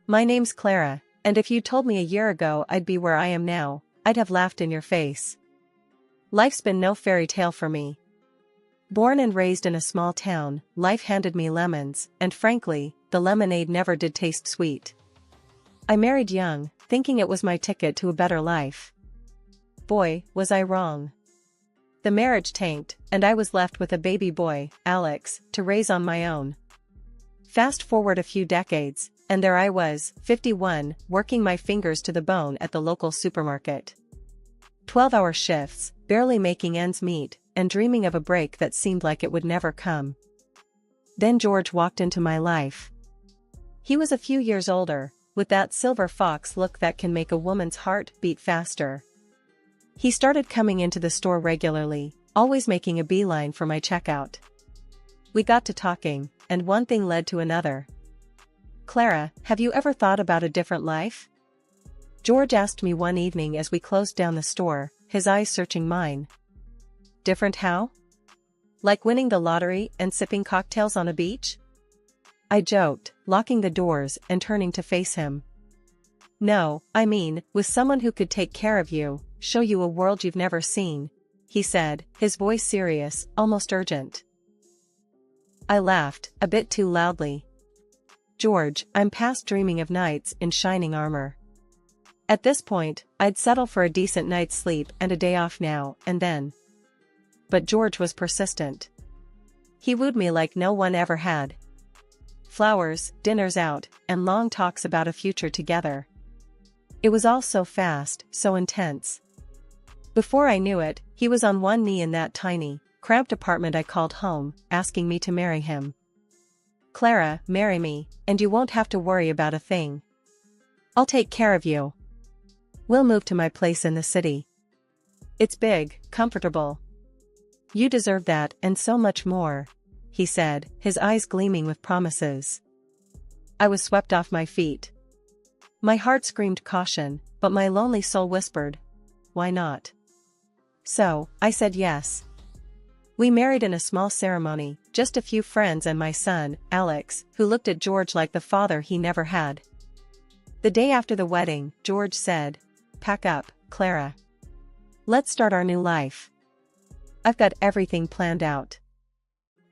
My name's Clara, and if you told me a year ago I'd be where I am now, I'd have laughed in your face. Life's been no fairy tale for me. Born and raised in a small town, life handed me lemons, and frankly, the lemonade never did taste sweet. I married young, thinking it was my ticket to a better life. Boy, was I wrong. The marriage tanked, and I was left with a baby boy, Alex, to raise on my own. Fast forward a few decades, and there I was, 51, working my fingers to the bone at the local supermarket. 12-hour shifts, barely making ends meet, and dreaming of a break that seemed like it would never come. Then George walked into my life. He was a few years older, with that silver fox look that can make a woman's heart beat faster. He started coming into the store regularly, always making a beeline for my checkout. We got to talking, and one thing led to another. "Clara, have you ever thought about a different life?" George asked me one evening as we closed down the store, his eyes searching mine. "Different how? Like winning the lottery and sipping cocktails on a beach?" I joked, locking the doors and turning to face him. "No, I mean, with someone who could take care of you, show you a world you've never seen," he said, his voice serious, almost urgent. I laughed, a bit too loudly. "George, I'm past dreaming of knights in shining armor. At this point, I'd settle for a decent night's sleep and a day off now and then." But George was persistent. He wooed me like no one ever had. Flowers, dinners out, and long talks about a future together. It was all so fast, so intense. Before I knew it, he was on one knee in that tiny, cramped apartment I called home, asking me to marry him. "Clara, marry me, and you won't have to worry about a thing. I'll take care of you. We'll move to my place in the city. It's big, comfortable. You deserve that and so much more," he said, his eyes gleaming with promises. I was swept off my feet. My heart screamed caution, but my lonely soul whispered, "Why not?" So, I said yes. We married in a small ceremony, just a few friends and my son, Alex, who looked at George like the father he never had. The day after the wedding, George said, "Pack up, Clara. Let's start our new life. I've got everything planned out."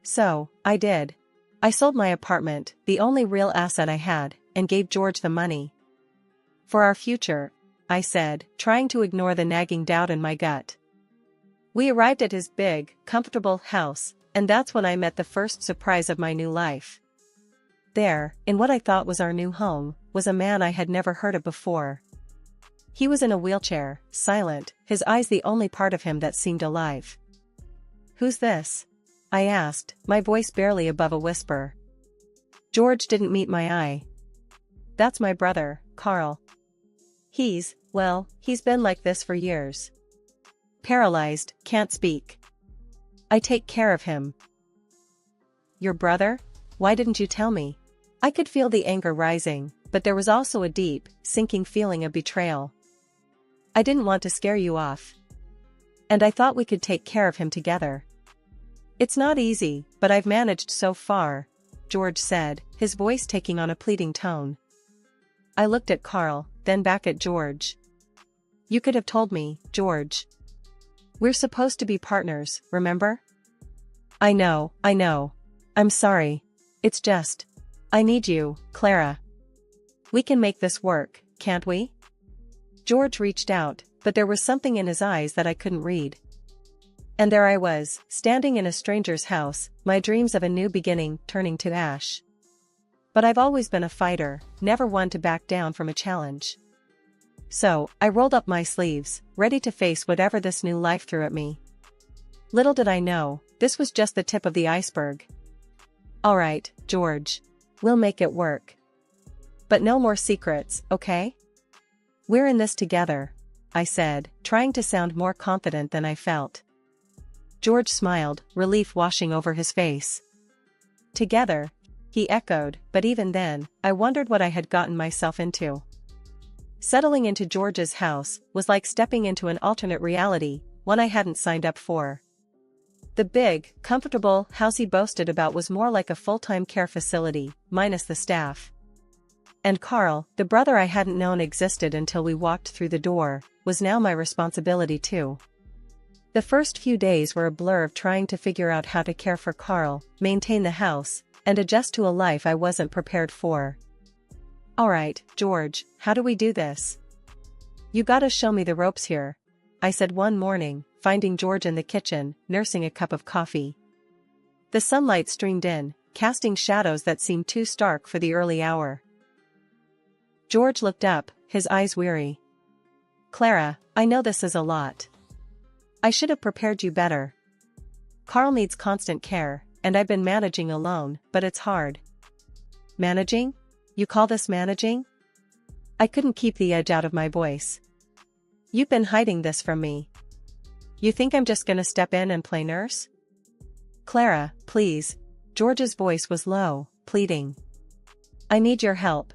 So, I did. I sold my apartment, the only real asset I had, and gave George the money. "For our future," I said, trying to ignore the nagging doubt in my gut. We arrived at his big, comfortable house, and that's when I met the first surprise of my new life. There, in what I thought was our new home, was a man I had never heard of before. He was in a wheelchair, silent, his eyes the only part of him that seemed alive. "Who's this?" I asked, my voice barely above a whisper. George didn't meet my eye. "That's my brother, Carl. He's been like this for years. Paralyzed, can't speak. I take care of him." "Your brother? Why didn't you tell me?" I could feel the anger rising, but there was also a deep, sinking feeling of betrayal. "I didn't want to scare you off. And I thought we could take care of him together." "It's not easy, but I've managed so far," George said, his voice taking on a pleading tone. I looked at Carl, then back at George. "You could have told me, George. We're supposed to be partners, remember?" I know. I'm sorry. It's just, I need you, Clara. We can make this work, can't we?" George reached out, but there was something in his eyes that I couldn't read. And there I was, standing in a stranger's house, my dreams of a new beginning turning to ash. But I've always been a fighter, never one to back down from a challenge. So, I rolled up my sleeves, ready to face whatever this new life threw at me. Little did I know, this was just the tip of the iceberg. "All right, George. We'll make it work. But no more secrets, okay? We're in this together," I said, trying to sound more confident than I felt. George smiled, relief washing over his face. "Together," he echoed, but even then, I wondered what I had gotten myself into. Settling into George's house was like stepping into an alternate reality, one I hadn't signed up for. The big, comfortable house he boasted about was more like a full-time care facility, minus the staff. And Carl, the brother I hadn't known existed until we walked through the door, was now my responsibility too. The first few days were a blur of trying to figure out how to care for Carl, maintain the house, and adjust to a life I wasn't prepared for. "Alright, George, how do we do this? You gotta show me the ropes here," I said one morning, finding George in the kitchen, nursing a cup of coffee. The sunlight streamed in, casting shadows that seemed too stark for the early hour. George looked up, his eyes weary. "Clara, I know this is a lot. I should have prepared you better. Carl needs constant care, and I've been managing alone, but it's hard." "Managing? You call this managing?" I couldn't keep the edge out of my voice. "You've been hiding this from me. You think I'm just gonna step in and play nurse?" "Clara, please." George's voice was low, pleading. "I need your help.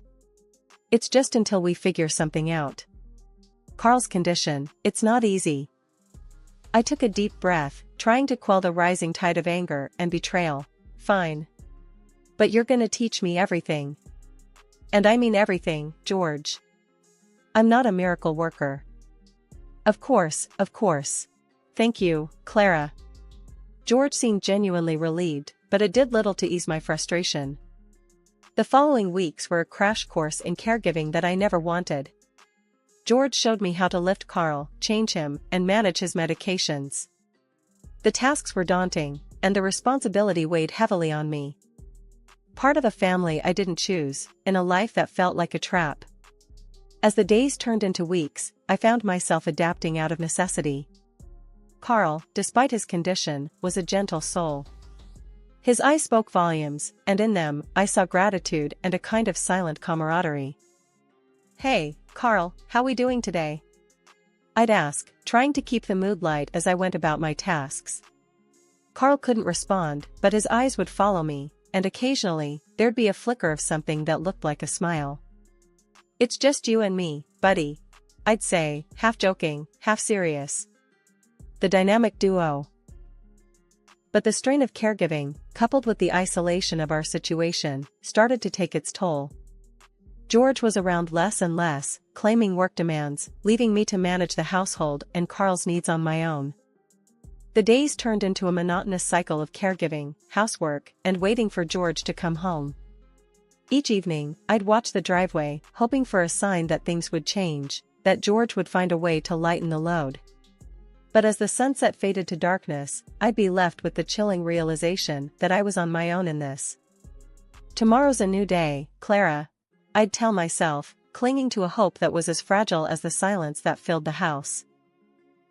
It's just until we figure something out. Carl's condition, it's not easy." I took a deep breath, trying to quell the rising tide of anger and betrayal. "Fine. But you're gonna teach me everything. And I mean everything, George. I'm not a miracle worker." Of course, of course. Thank you, Clara." George seemed genuinely relieved, but it did little to ease my frustration. The following weeks were a crash course in caregiving that I never wanted. George showed me how to lift Carl, change him, and manage his medications. The tasks were daunting, and the responsibility weighed heavily on me. Part of a family I didn't choose, in a life that felt like a trap. As the days turned into weeks, I found myself adapting out of necessity. Carl, despite his condition, was a gentle soul. His eyes spoke volumes, and in them, I saw gratitude and a kind of silent camaraderie. "Hey, Carl, how we doing today?" I'd ask, trying to keep the mood light as I went about my tasks. Carl couldn't respond, but his eyes would follow me, and occasionally, there'd be a flicker of something that looked like a smile. "It's just you and me, buddy," I'd say, half joking, half serious. The dynamic duo. But the strain of caregiving, coupled with the isolation of our situation, started to take its toll. George was around less and less, claiming work demands, leaving me to manage the household and Carl's needs on my own. The days turned into a monotonous cycle of caregiving, housework, and waiting for George to come home. Each evening, I'd watch the driveway, hoping for a sign that things would change, that George would find a way to lighten the load. But as the sunset faded to darkness, I'd be left with the chilling realization that I was on my own in this. "Tomorrow's a new day, Clara," I'd tell myself, clinging to a hope that was as fragile as the silence that filled the house.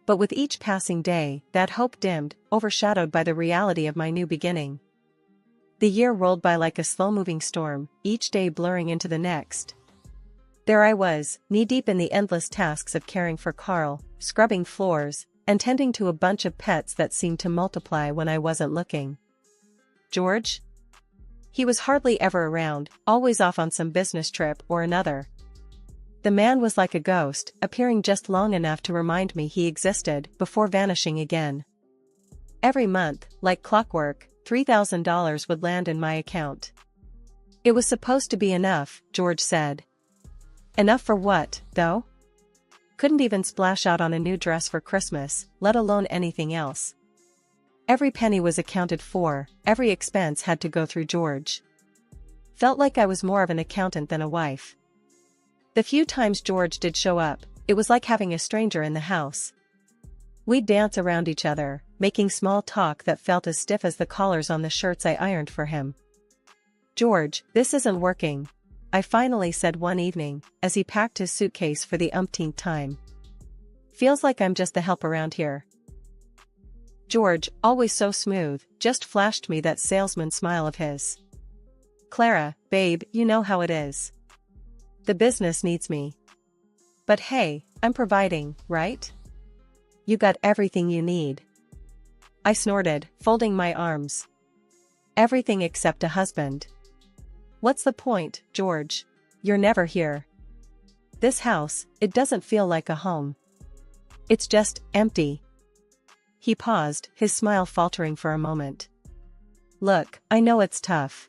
But with each passing day, that hope dimmed, overshadowed by the reality of my new beginning. The year rolled by like a slow-moving storm, each day blurring into the next. There I was, knee-deep in the endless tasks of caring for Carl, scrubbing floors, and tending to a bunch of pets that seemed to multiply when I wasn't looking. George? He was hardly ever around, always off on some business trip or another. The man was like a ghost, appearing just long enough to remind me he existed, before vanishing again. Every month, like clockwork, $3,000 would land in my account. It was supposed to be enough, George said. Enough for what, though? Couldn't even splash out on a new dress for Christmas, let alone anything else. Every penny was accounted for, every expense had to go through George. Felt like I was more of an accountant than a wife. The few times George did show up, it was like having a stranger in the house. We'd dance around each other, making small talk that felt as stiff as the collars on the shirts I ironed for him. "George, this isn't working," I finally said one evening, as he packed his suitcase for the umpteenth time. "Feels like I'm just the help around here." George, always so smooth, just flashed me that salesman smile of his. "Clara, babe, you know how it is. The business needs me. But hey, I'm providing, right? You got everything you need." I snorted, folding my arms. "Everything except a husband." "What's the point, George? You're never here. This house, it doesn't feel like a home. It's just empty." He paused, his smile faltering for a moment. "Look, I know it's tough.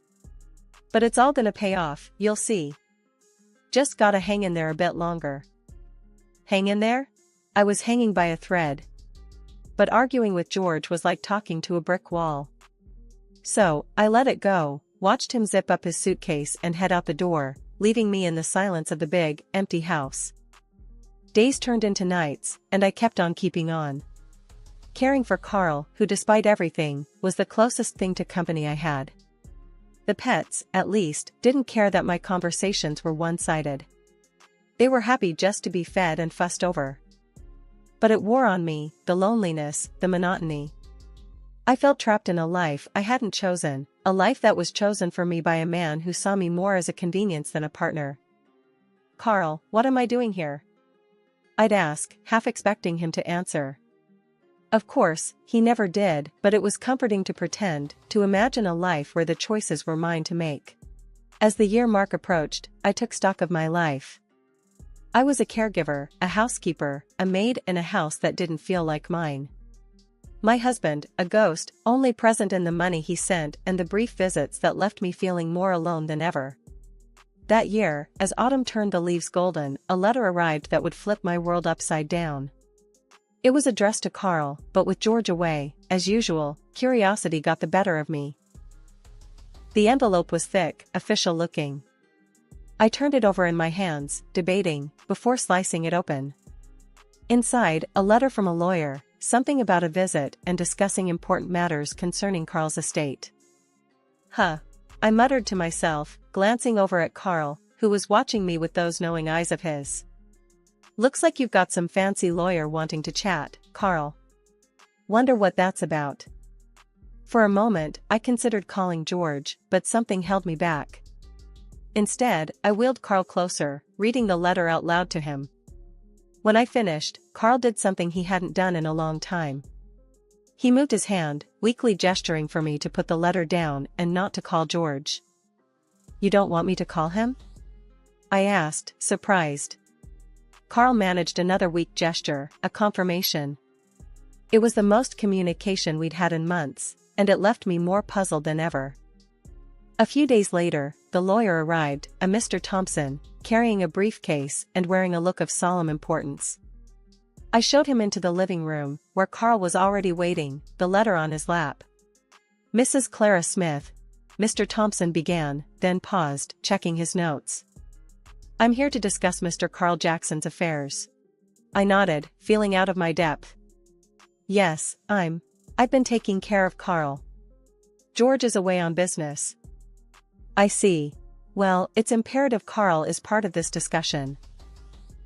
But it's all gonna pay off, you'll see. Just gotta hang in there a bit longer. Hang in there? I was hanging by a thread. But arguing with George was like talking to a brick wall. So, I let it go, watched him zip up his suitcase and head out the door, leaving me in the silence of the big, empty house. Days turned into nights, and I kept on keeping on. Caring for Carl, who despite everything, was the closest thing to company I had. The pets, at least, didn't care that my conversations were one-sided. They were happy just to be fed and fussed over. But it wore on me, the loneliness, the monotony. I felt trapped in a life I hadn't chosen, a life that was chosen for me by a man who saw me more as a convenience than a partner. "Carl, what am I doing here?" I'd ask, half expecting him to answer. Of course, he never did, but it was comforting to pretend, to imagine a life where the choices were mine to make. As the year mark approached, I took stock of my life. I was a caregiver, a housekeeper, a maid in a house that didn't feel like mine. My husband, a ghost, only present in the money he sent and the brief visits that left me feeling more alone than ever. That year, as autumn turned the leaves golden, a letter arrived that would flip my world upside down. It was addressed to Carl, but with George away, as usual, curiosity got the better of me. The envelope was thick, official-looking. I turned it over in my hands, debating, before slicing it open. Inside, a letter from a lawyer, something about a visit and discussing important matters concerning Carl's estate. Huh. I muttered to myself, glancing over at Carl, who was watching me with those knowing eyes of his. "Looks like you've got some fancy lawyer wanting to chat, Carl. Wonder what that's about." For a moment, I considered calling George, but something held me back. Instead, I wheeled Carl closer, reading the letter out loud to him. When I finished, Carl did something he hadn't done in a long time. He moved his hand, weakly gesturing for me to put the letter down and not to call George. "You don't want me to call him?" I asked, surprised. Carl managed another weak gesture, a confirmation. It was the most communication we'd had in months, and it left me more puzzled than ever. A few days later, the lawyer arrived, a Mr. Thompson, carrying a briefcase and wearing a look of solemn importance. I showed him into the living room, where Carl was already waiting, the letter on his lap. "Mrs. Clara Smith," Mr. Thompson began, then paused, checking his notes. "I'm here to discuss Mr. Carl Jackson's affairs." I nodded, feeling out of my depth. "Yes, I've been taking care of Carl. George is away on business." "I see. Well, it's imperative Carl is part of this discussion.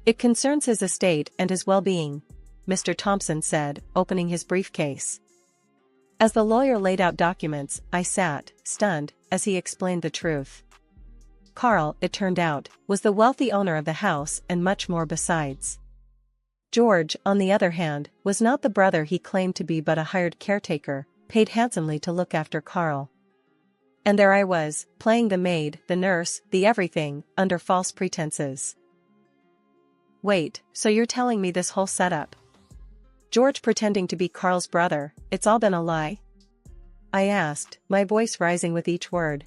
It concerns his estate and his well-being," Mr. Thompson said, opening his briefcase. As the lawyer laid out documents, I sat, stunned, as he explained the truth. Carl, it turned out, was the wealthy owner of the house and much more besides. George, on the other hand, was not the brother he claimed to be but a hired caretaker, paid handsomely to look after Carl. And there I was, playing the maid, the nurse, the everything, under false pretenses. "Wait, so you're telling me this whole setup? George pretending to be Carl's brother, it's all been a lie?" I asked, my voice rising with each word.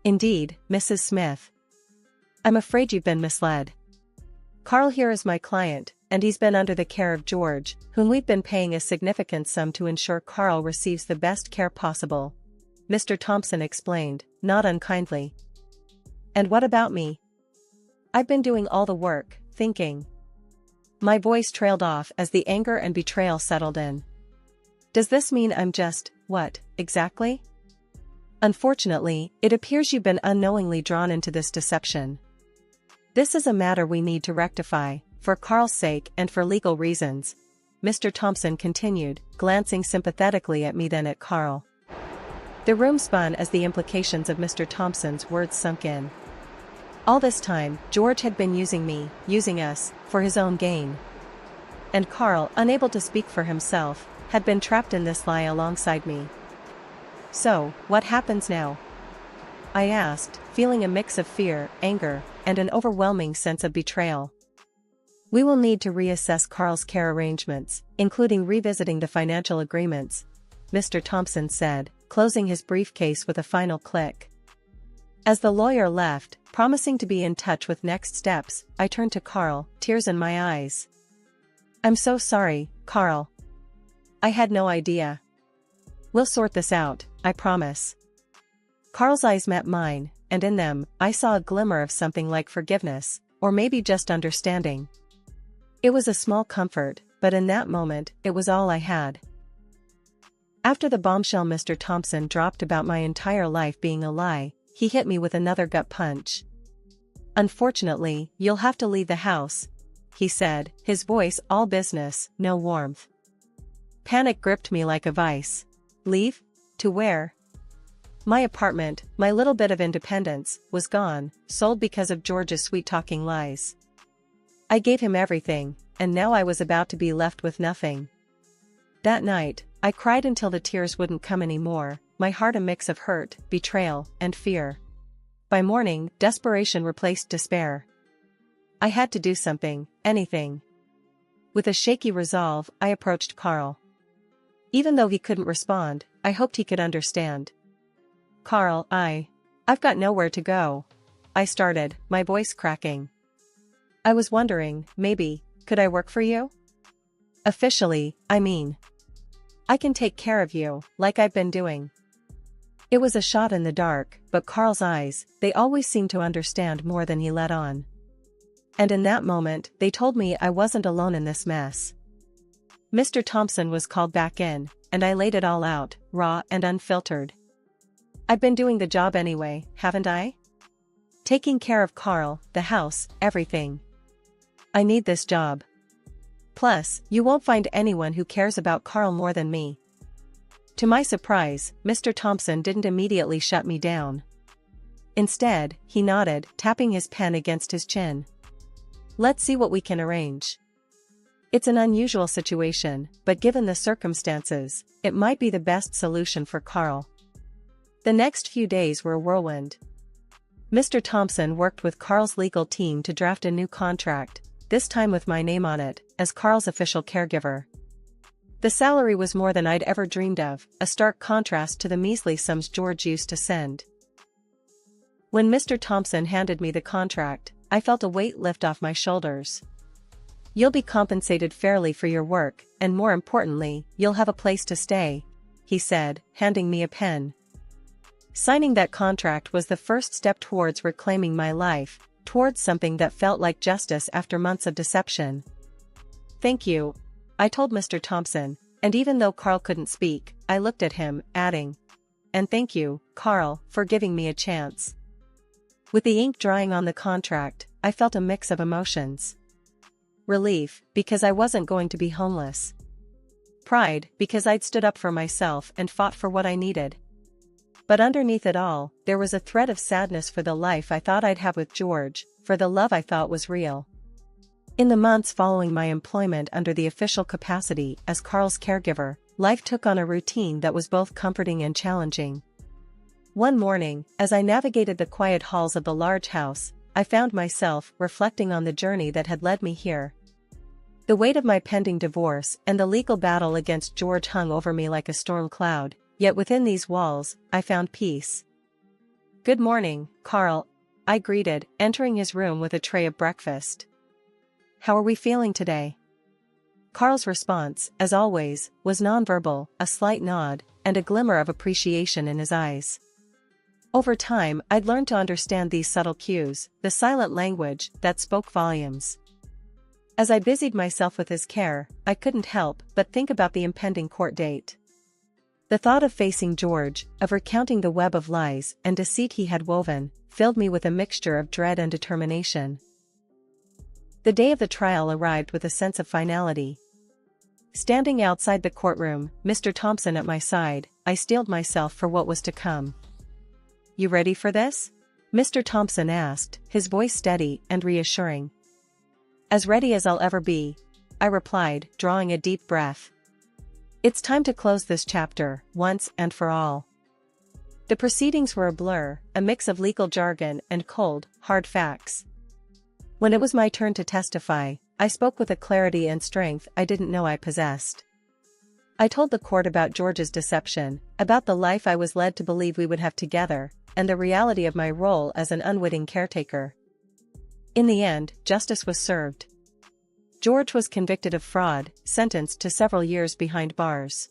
"Indeed, Mrs. Smith. I'm afraid you've been misled. Carl here is my client, and he's been under the care of George, whom we've been paying a significant sum to ensure Carl receives the best care possible," Mr. Thompson explained, not unkindly. "And what about me? I've been doing all the work, thinking." My voice trailed off as the anger and betrayal settled in. "Does this mean I'm just, what, exactly?" "Unfortunately, it appears you've been unknowingly drawn into this deception. This is a matter we need to rectify, for Carl's sake and for legal reasons," Mr. Thompson continued, glancing sympathetically at me then at Carl. The room spun as the implications of Mr. Thompson's words sunk in. All this time, George had been using us, for his own gain. And Carl, unable to speak for himself, had been trapped in this lie alongside me. "So, what happens now?" I asked, feeling a mix of fear, anger, and an overwhelming sense of betrayal. "We will need to reassess Carl's care arrangements, including revisiting the financial agreements," Mr. Thompson said, closing his briefcase with a final click. As the lawyer left, Promising to be in touch with next steps, I turned to Carl, tears in my eyes. "I'm so sorry, Carl. I had no idea. We'll sort this out, I promise." Carl's eyes met mine, and in them, I saw a glimmer of something like forgiveness, or maybe just understanding. It was a small comfort, but in that moment, it was all I had. After the bombshell Mr. Thompson dropped about my entire life being a lie, he hit me with another gut punch. "Unfortunately, you'll have to leave the house," he said, his voice all business, no warmth. Panic gripped me like a vice. Leave? To where? My apartment, my little bit of independence, was gone, sold because of George's sweet-talking lies. I gave him everything, and now I was about to be left with nothing. That night, I cried until the tears wouldn't come anymore, my heart a mix of hurt, betrayal, and fear. By morning, desperation replaced despair. I had to do something, anything. With a shaky resolve, I approached Carl. Even though he couldn't respond, I hoped he could understand. "Carl, I've got nowhere to go," I started, my voice cracking. "I was wondering, maybe, could I work for you? Officially, I mean. I can take care of you, like I've been doing." It was a shot in the dark, but Carl's eyes, they always seemed to understand more than he let on. And in that moment, they told me I wasn't alone in this mess. Mr. Thompson was called back in, and I laid it all out, raw and unfiltered. I've been doing the job anyway, haven't I? Taking care of Carl, the house, everything. I need this job. Plus, you won't find anyone who cares about Carl more than me. To my surprise, Mr. Thompson didn't immediately shut me down. Instead, he nodded, tapping his pen against his chin. "Let's see what we can arrange. It's an unusual situation, but given the circumstances, it might be the best solution for Carl." The next few days were a whirlwind. Mr. Thompson worked with Carl's legal team to draft a new contract, this time with my name on it, as Carl's official caregiver. The salary was more than I'd ever dreamed of, a stark contrast to the measly sums George used to send. When Mr. Thompson handed me the contract, I felt a weight lift off my shoulders. "You'll be compensated fairly for your work, and more importantly, you'll have a place to stay," he said, handing me a pen. Signing that contract was the first step towards reclaiming my life, towards something that felt like justice after months of deception. "Thank you," I told Mr. Thompson, and even though Carl couldn't speak, I looked at him, adding, "And thank you, Carl, for giving me a chance." With the ink drying on the contract, I felt a mix of emotions. Relief, because I wasn't going to be homeless. Pride, because I'd stood up for myself and fought for what I needed. But underneath it all, there was a thread of sadness for the life I thought I'd have with George, for the love I thought was real. In the months following my employment under the official capacity as Carl's caregiver, life took on a routine that was both comforting and challenging. One morning, as I navigated the quiet halls of the large house, I found myself reflecting on the journey that had led me here. The weight of my pending divorce and the legal battle against George hung over me like a storm cloud. Yet within these walls, I found peace. "Good morning, Carl," I greeted, entering his room with a tray of breakfast. "How are we feeling today?" Carl's response, as always, was nonverbal, a slight nod, and a glimmer of appreciation in his eyes. Over time, I'd learned to understand these subtle cues, the silent language that spoke volumes. As I busied myself with his care, I couldn't help but think about the impending court date. The thought of facing George, of recounting the web of lies and deceit he had woven, filled me with a mixture of dread and determination. The day of the trial arrived with a sense of finality. Standing outside the courtroom, Mr. Thompson at my side, I steeled myself for what was to come. "You ready for this?" Mr. Thompson asked, his voice steady and reassuring. "As ready as I'll ever be," I replied, drawing a deep breath. It's time to close this chapter, once and for all. The proceedings were a blur, a mix of legal jargon and cold, hard facts. When it was my turn to testify, I spoke with a clarity and strength I didn't know I possessed. I told the court about George's deception, about the life I was led to believe we would have together, and the reality of my role as an unwitting caretaker. In the end, justice was served. George was convicted of fraud, sentenced to several years behind bars.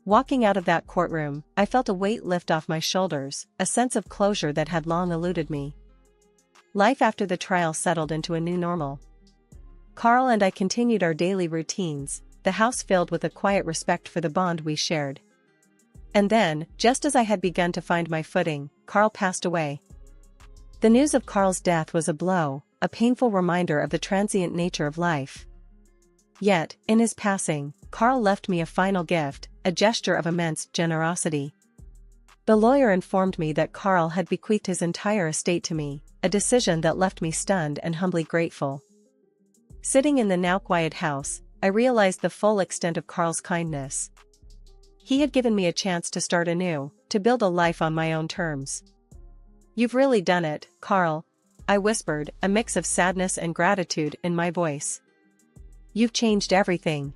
Walking out of that courtroom, I felt a weight lift off my shoulders, a sense of closure that had long eluded me. Life after the trial settled into a new normal. Carl and I continued our daily routines, the house filled with a quiet respect for the bond we shared. And then, just as I had begun to find my footing, Carl passed away. The news of Carl's death was a blow, a painful reminder of the transient nature of life. Yet, in his passing, Carl left me a final gift, a gesture of immense generosity. The lawyer informed me that Carl had bequeathed his entire estate to me, a decision that left me stunned and humbly grateful. Sitting in the now quiet house, I realized the full extent of Carl's kindness. He had given me a chance to start anew, to build a life on my own terms. "You've really done it, Carl," I whispered, a mix of sadness and gratitude in my voice. "You've changed everything."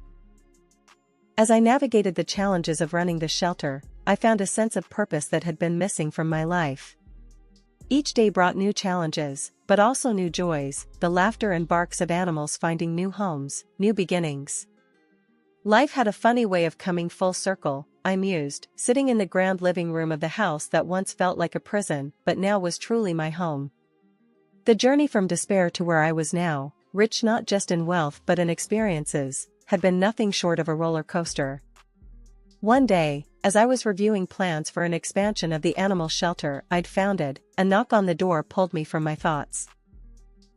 As I navigated the challenges of running the shelter, I found a sense of purpose that had been missing from my life. Each day brought new challenges, but also new joys, the laughter and barks of animals finding new homes, new beginnings. Life had a funny way of coming full circle, I mused, sitting in the grand living room of the house that once felt like a prison, but now was truly my home. The journey from despair to where I was now, rich not just in wealth but in experiences, had been nothing short of a roller coaster. One day, as I was reviewing plans for an expansion of the animal shelter I'd founded, a knock on the door pulled me from my thoughts.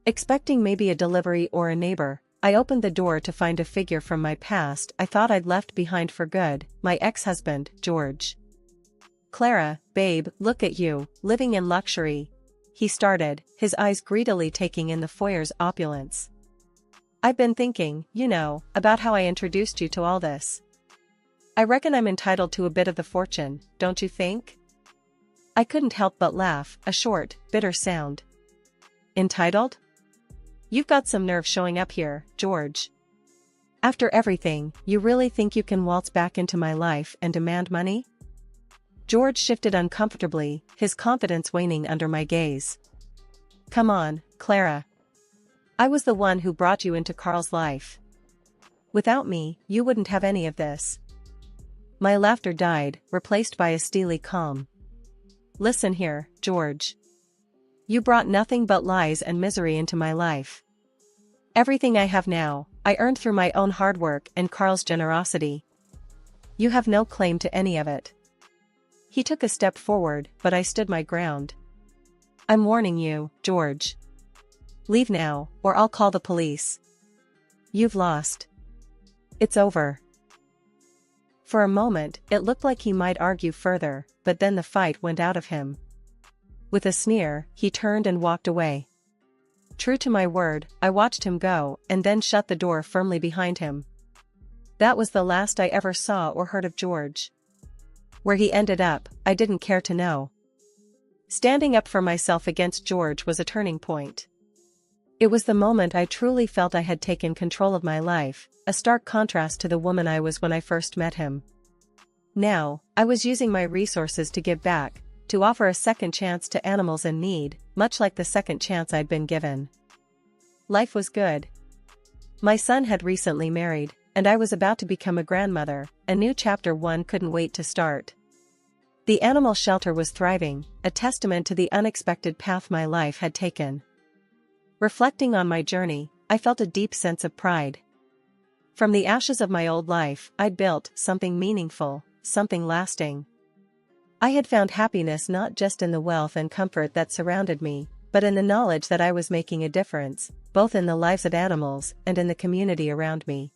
Expecting maybe a delivery or a neighbor, I opened the door to find a figure from my past I thought I'd left behind for good, my ex-husband, George. "Clara, babe, look at you, living in luxury," he started, his eyes greedily taking in the foyer's opulence. "I've been thinking, about how I introduced you to all this. I reckon I'm entitled to a bit of the fortune, don't you think?" I couldn't help but laugh, a short, bitter sound. "Entitled? You've got some nerve showing up here, George. After everything, you really think you can waltz back into my life and demand money?" George shifted uncomfortably, his confidence waning under my gaze. "Come on, Clara. I was the one who brought you into Carl's life. Without me, you wouldn't have any of this." My laughter died, replaced by a steely calm. "Listen here, George. You brought nothing but lies and misery into my life. Everything I have now, I earned through my own hard work and Carl's generosity. You have no claim to any of it." He took a step forward, but I stood my ground. "I'm warning you, George. Leave now, or I'll call the police. You've lost. It's over." For a moment, it looked like he might argue further, but then the fight went out of him. With a sneer, he turned and walked away. True to my word, I watched him go, and then shut the door firmly behind him. That was the last I ever saw or heard of George. Where he ended up, I didn't care to know. Standing up for myself against George was a turning point. It was the moment I truly felt I had taken control of my life, a stark contrast to the woman I was when I first met him. Now, I was using my resources to give back, to offer a second chance to animals in need, much like the second chance I'd been given. Life was good. My son had recently married, and I was about to become a grandmother, a new chapter one couldn't wait to start. The animal shelter was thriving, a testament to the unexpected path my life had taken. Reflecting on my journey, I felt a deep sense of pride. From the ashes of my old life, I'd built something meaningful, something lasting. I had found happiness not just in the wealth and comfort that surrounded me, but in the knowledge that I was making a difference, both in the lives of animals and in the community around me.